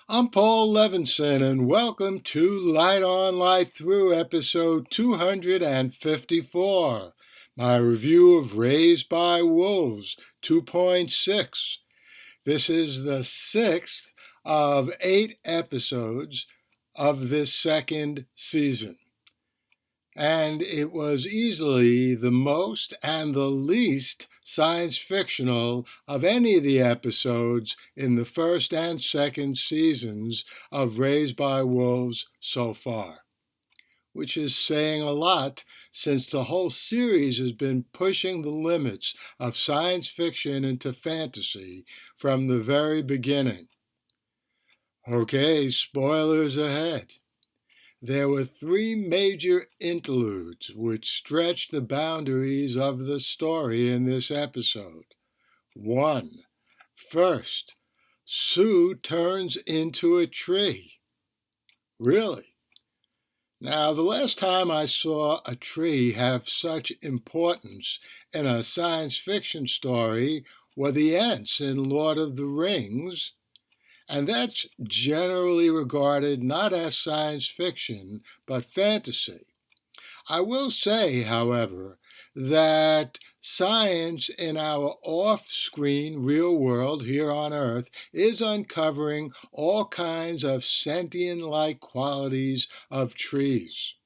I'm Paul Levinson, and welcome to Light On, Light Through, episode 254, my review of Raised by Wolves 2.6. This is the sixth of 8 episodes of this second season, and it was easily the most and the least science fictional of any of the episodes in the first and second seasons of Raised by Wolves so far, which is saying a lot since the whole series has been pushing the limits of science fiction into fantasy from the very beginning. Okay, spoilers ahead. There were 3 major interludes which stretched the boundaries of the story in this episode. 1. First, Sue turns into a tree. Really? Now, the last time I saw a tree have such importance in a science fiction story were the Ents in Lord of the Rings, and that's generally regarded not as science fiction, but fantasy. I will say, however, that science in our off-screen real world here on Earth is uncovering all kinds of sentient-like qualities of trees.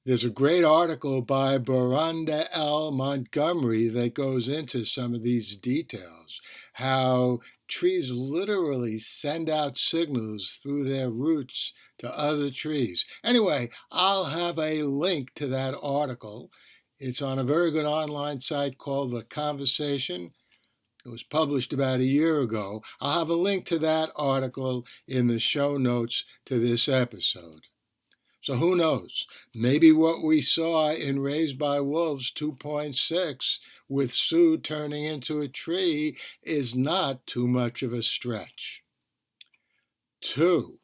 There's a great article by Beronda L. Montgomery that goes into some of these details, how trees literally send out signals through their roots to other trees. Anyway, I'll have a link to that article. It's on a very good online site called The Conversation. It was published about a year ago. I'll have a link to that article in the show notes to this episode. So who knows? Maybe what we saw in Raised by Wolves 2.6 with Sue turning into a tree is not too much of a stretch. 2.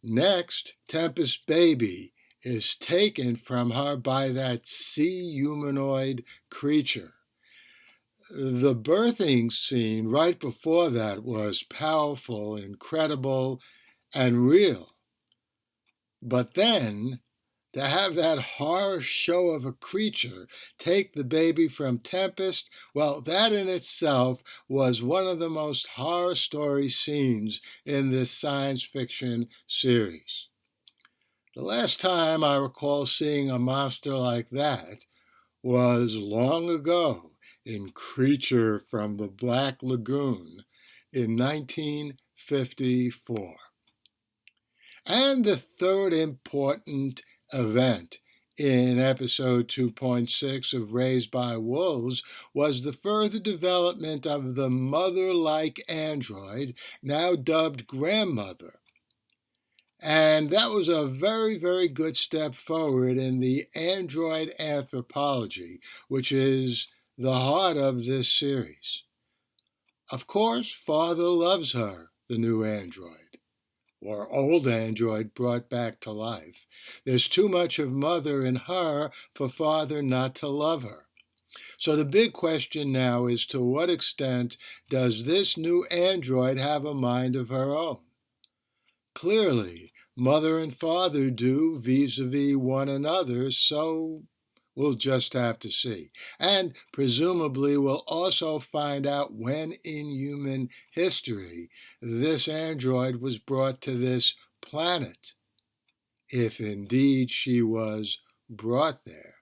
Next, Tempest's baby is taken from her by that sea humanoid creature. The birthing scene right before that was powerful, incredible, and real. But then, to have that horror show of a creature take the baby from Tempest, well, that in itself was one of the most horror story scenes in this science fiction series. The last time I recall seeing a monster like that was long ago in Creature from the Black Lagoon in 1954. And the third important event in episode 2.6 of Raised by Wolves was the further development of the mother-like android, now dubbed Grandmother. And that was a very, very good step forward in the android anthropology, which is the heart of this series. Of course, Father loves her, the new android, or old android brought back to life. There's too much of Mother in her for Father not to love her. So the big question now is, to what extent does this new android have a mind of her own? Clearly, Mother and Father do vis-a-vis one another, so we'll just have to see. And presumably we'll also find out when in human history this android was brought to this planet, if indeed she was brought there.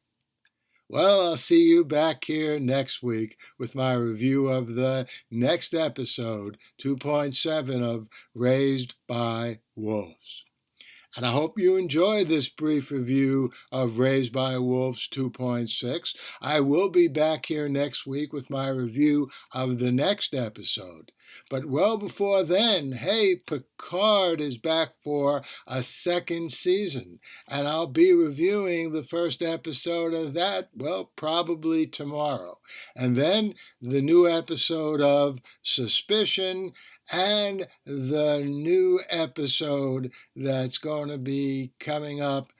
Well, I'll see you back here next week with my review of the next episode, 2.7 of Raised by Wolves. And I hope you enjoyed this brief review of Raised by Wolves 2.6. I will be back here next week with my review of the next episode. But well before then, hey, Picard is back for a second season. And I'll be reviewing the first episode of that, well, probably tomorrow. And then the new episode of Suspicion, and the new episode that's going to be coming up,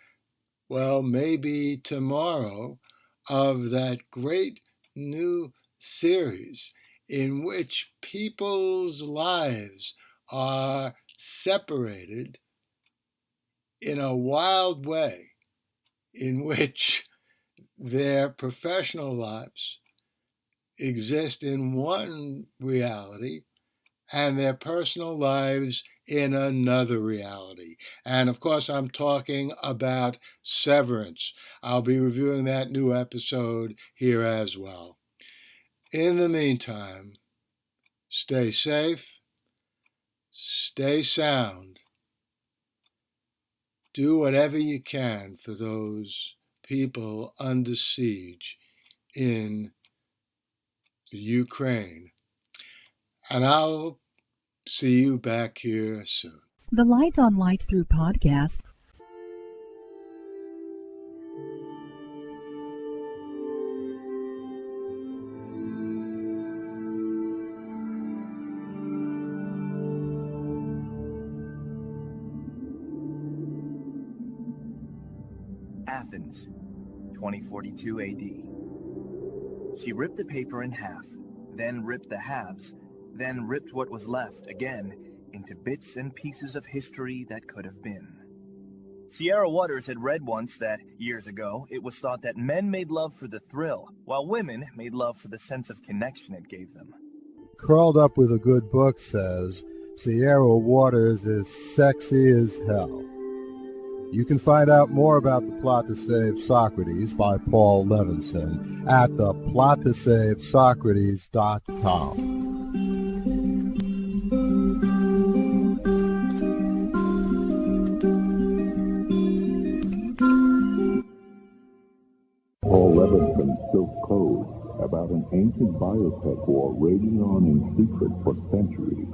well, maybe tomorrow, of that great new series in which people's lives are separated in a wild way in which their professional lives exist in one reality and their personal lives in another reality. And of course, I'm talking about Severance. I'll be reviewing that new episode here as well. In the meantime, stay safe, stay sound, do whatever you can for those people under siege in the Ukraine. And I'll see you back here soon. The Light on Light Through podcast. Athens, 2042 AD. She ripped the paper in half, then ripped the halves, then ripped what was left again into bits and pieces of history that could have been. Sierra Waters had read once that, years ago, it was thought that men made love for the thrill, while women made love for the sense of connection it gave them. Curled Up with a Good Book says, Sierra Waters is sexy as hell. You can find out more about The Plot to Save Socrates by Paul Levinson at theplottoSaveSocrates.com. Paul Levinson Silk Code, about an ancient biotech war raging on in secret for centuries.